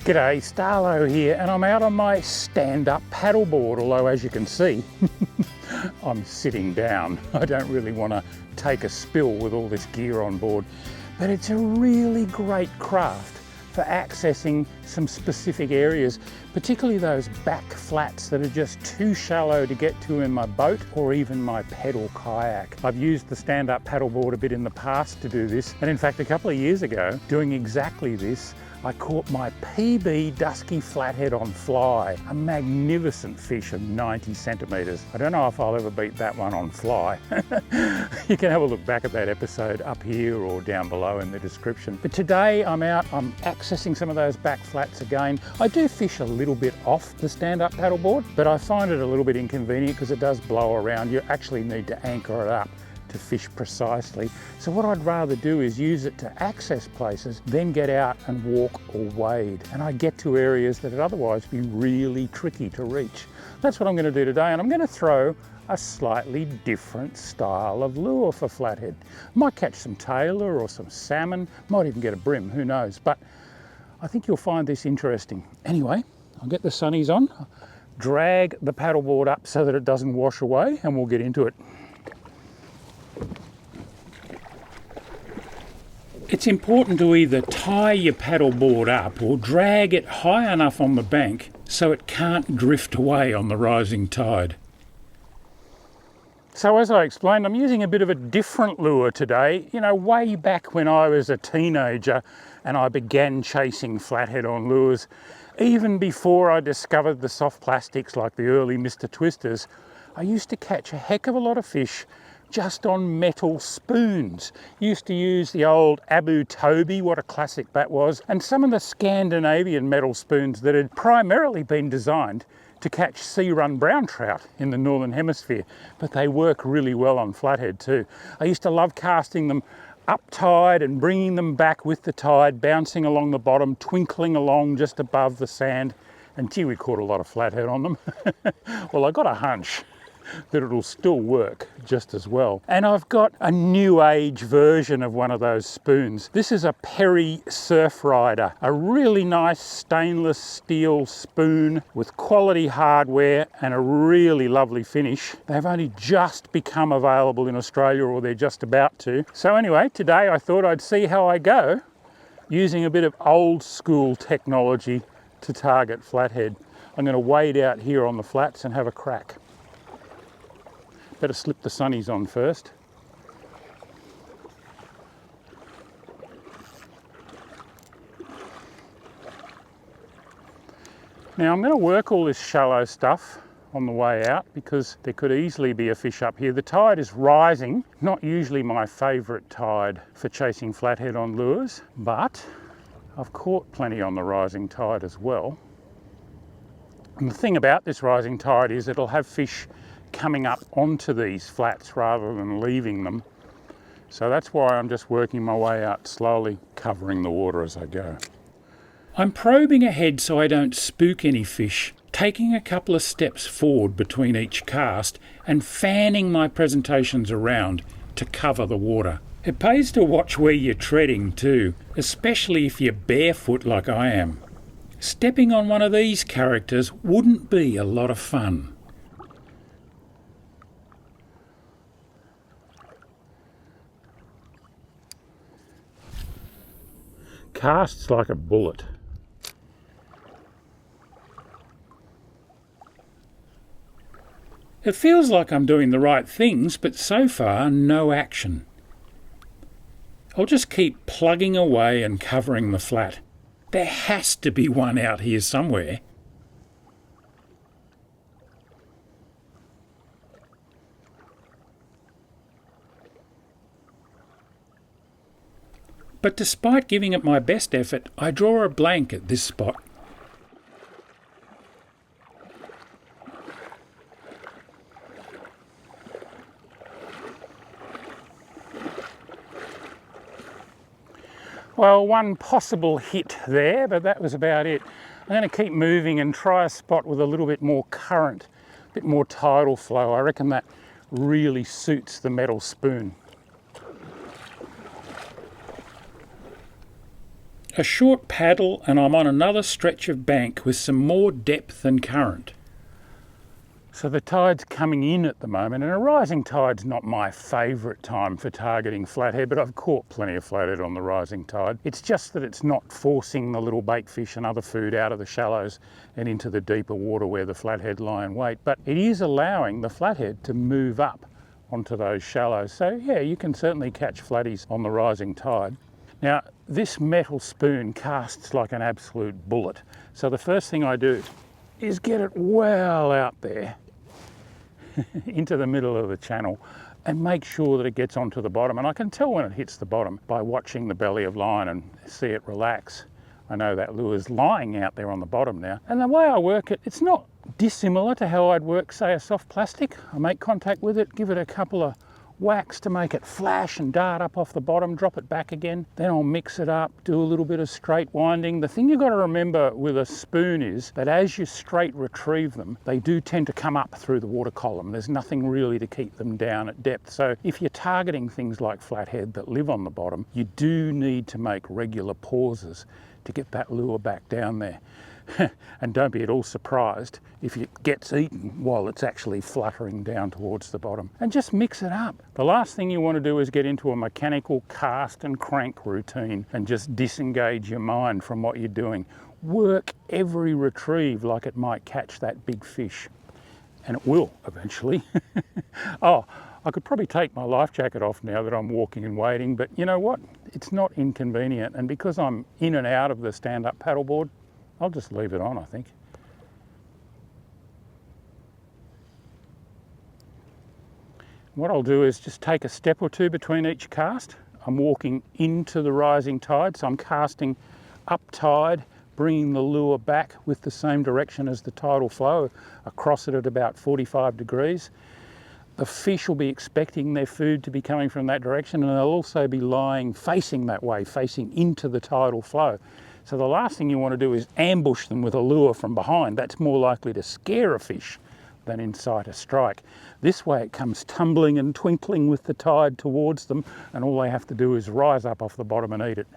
G'day, Starlo here, and I'm out on my stand-up paddleboard, although as you can see, I'm sitting down. I don't really want to take a spill with all this gear on board, but it's a really great craft for accessing some specific areas, particularly those back flats that are just too shallow to get to in my boat or even my pedal kayak. I've used the stand-up paddleboard a bit in the past to do this, and in fact a couple of years ago, doing exactly this, I caught my PB dusky flathead on fly, a magnificent fish of 90 centimetres. I don't know if I'll ever beat that one on fly. You can have a look back at that episode up here or down below in the description. But today I'm out, I'm accessing some of those back flats again. I do fish a little bit off the stand-up paddleboard, but I find it a little bit inconvenient because it does blow around. You actually need to anchor it up to fish precisely. So what I'd rather do is use it to access places, then get out and walk or wade. And I get to areas that would otherwise be really tricky to reach. That's what I'm going to do today, and I'm going to throw a slightly different style of lure for flathead. Might catch some tailor or some salmon, might even get a brim, who knows, but I think you'll find this interesting. Anyway, I'll get the sunnies on, drag the paddleboard up so that it doesn't wash away, and we'll get into it. It's important to either tie your paddleboard up or drag it high enough on the bank so it can't drift away on the rising tide. So as I explained, I'm using a bit of a different lure today. You know, way back when I was a teenager and I began chasing flathead on lures, even before I discovered the soft plastics like the early Mr. Twisters, I used to catch a heck of a lot of fish just on metal spoons. Used to use the old Abu Toby, what a classic that was, and some of the Scandinavian metal spoons that had primarily been designed to catch sea-run brown trout in the Northern Hemisphere, but they work really well on flathead too. I used to love casting them up tide and bringing them back with the tide, bouncing along the bottom, twinkling along just above the sand, and gee, we caught a lot of flathead on them. Well, I got a hunch that it'll still work just as well. And I've got a new age version of one of those spoons. This is a Perry Surf Rider, a really nice stainless steel spoon with quality hardware and a really lovely finish. They've only just become available in Australia, or they're just about to. So anyway, today I thought I'd see how I go using a bit of old school technology to target flathead. I'm going to wade out here on the flats and have a crack. Better slip the sunnies on first. Now I'm going to work all this shallow stuff on the way out because there could easily be a fish up here. The tide is rising, not usually my favourite tide for chasing flathead on lures, but I've caught plenty on the rising tide as well. And the thing about this rising tide is it'll have fish coming up onto these flats rather than leaving them. So that's why I'm just working my way out slowly, covering the water as I go. I'm probing ahead so I don't spook any fish, taking a couple of steps forward between each cast and fanning my presentations around to cover the water. It pays to watch where you're treading too, especially if you're barefoot like I am. Stepping on one of these characters wouldn't be a lot of fun. Casts like a bullet. It feels like I'm doing the right things, but so far no action. I'll just keep plugging away and covering the flat. There has to be one out here somewhere. But despite giving it my best effort, I draw a blank at this spot. Well, one possible hit there, but that was about it. I'm going to keep moving and try a spot with a little bit more current, a bit more tidal flow. I reckon that really suits the metal spoon. A short paddle and I'm on another stretch of bank with some more depth and current. So the tide's coming in at the moment, and a rising tide's not my favourite time for targeting flathead, but I've caught plenty of flathead on the rising tide. It's just that it's not forcing the little bait fish and other food out of the shallows and into the deeper water where the flathead lie in wait, but it is allowing the flathead to move up onto those shallows. So yeah, you can certainly catch flatties on the rising tide. Now, this metal spoon casts like an absolute bullet. So the first thing I do is get it well out there into the middle of the channel and make sure that it gets onto the bottom. And I can tell when it hits the bottom by watching the belly of line and see it relax. I know that lure's lying out there on the bottom now. And the way I work it, it's not dissimilar to how I'd work, say, a soft plastic. I make contact with it, give it a couple of whacks to make it flash and dart up off the bottom, drop it back again. Then I'll mix it up, do a little bit of straight winding. The thing you've got to remember with a spoon is that as you straight retrieve them, they do tend to come up through the water column. There's nothing really to keep them down at depth. So if you're targeting things like flathead that live on the bottom, you do need to make regular pauses to get that lure back down there. And don't be at all surprised if it gets eaten while it's actually fluttering down towards the bottom. And just mix it up. The last thing you want to do is get into a mechanical cast and crank routine and just disengage your mind from what you're doing. Work every retrieve like it might catch that big fish. And it will eventually. Oh, I could probably take my life jacket off now that I'm walking and wading, but you know what? It's not inconvenient. And because I'm in and out of the stand-up paddleboard, I'll just leave it on, I think. What I'll do is just take a step or two between each cast. I'm walking into the rising tide, so I'm casting up tide, bringing the lure back with the same direction as the tidal flow, across it at about 45 degrees. The fish will be expecting their food to be coming from that direction, and they'll also be lying facing that way, facing into the tidal flow. So the last thing you want to do is ambush them with a lure from behind. That's more likely to scare a fish than incite a strike. This way it comes tumbling and twinkling with the tide towards them, and all they have to do is rise up off the bottom and eat it.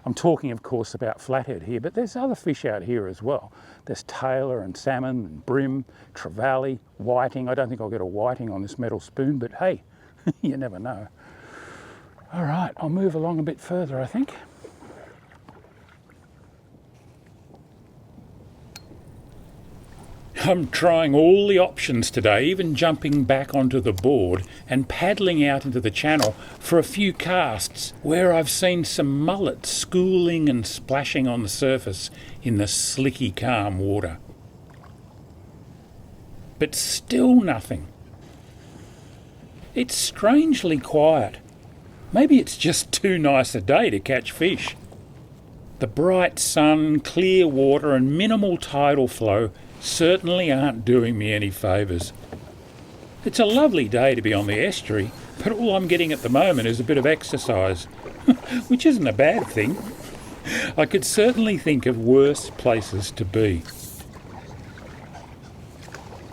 I'm talking, of course, about flathead here, but there's other fish out here as well. There's tailor and salmon and brim, trevally, whiting. I don't think I'll get a whiting on this metal spoon, but hey, you never know. All right, I'll move along a bit further, I think. I'm trying all the options today, even jumping back onto the board and paddling out into the channel for a few casts where I've seen some mullet schooling and splashing on the surface in the slicky, calm water. But still nothing. It's strangely quiet. Maybe it's just too nice a day to catch fish. The bright sun, clear water and minimal tidal flow certainly aren't doing me any favours. It's a lovely day to be on the estuary, but all I'm getting at the moment is a bit of exercise, which isn't a bad thing. I could certainly think of worse places to be.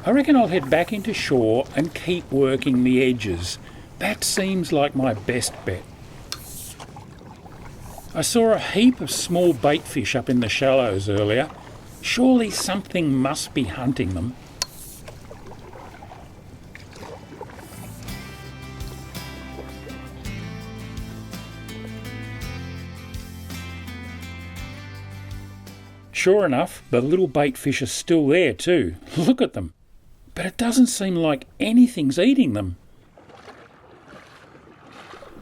I reckon I'll head back into shore and keep working the edges. That seems like my best bet. I saw a heap of small bait fish up in the shallows earlier. Surely something must be hunting them. Sure enough, the little bait fish are still there too. Look at them. But it doesn't seem like anything's eating them.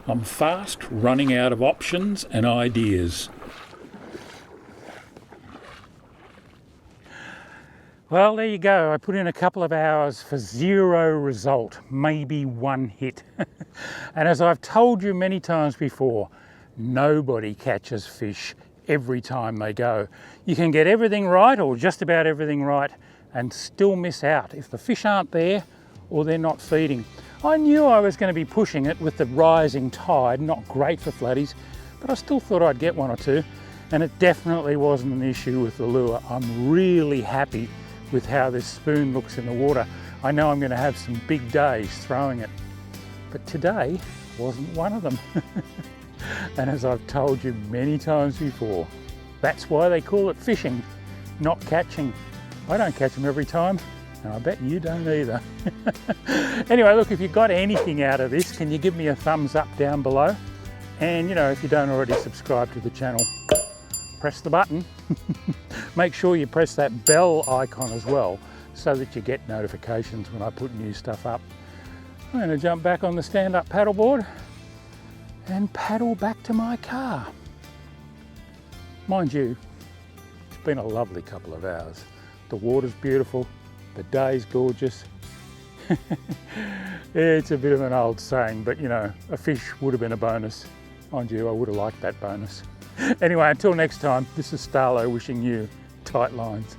I'm fast running out of options and ideas. Well, there you go. I put in a couple of hours for zero result, maybe one hit. And as I've told you many times before, nobody catches fish every time they go. You can get everything right, or just about everything right, and still miss out if the fish aren't there or they're not feeding. I knew I was going to be pushing it with the rising tide, not great for flatties, but I still thought I'd get one or two, and it definitely wasn't an issue with the lure. I'm really happy with how this spoon looks in the water. I know I'm going to have some big days throwing it, but today wasn't one of them. And as I've told you many times before, That's why they call it fishing, not catching. I don't catch them every time, and I bet you don't either. Anyway, look, if you got anything out of this, can you give me a thumbs up down below? And you know, if you don't already subscribe to the channel, press the button. Make sure you press that bell icon as well, so that you get notifications when I put new stuff up. I'm going to jump back on the stand-up paddleboard and paddle back to my car. Mind you, it's been a lovely couple of hours. The water's beautiful, the day's gorgeous. It's a bit of an old saying, but you know, a fish would have been a bonus. Mind you, I would have liked that bonus. Anyway, until next time, this is Starlo wishing you tight lines.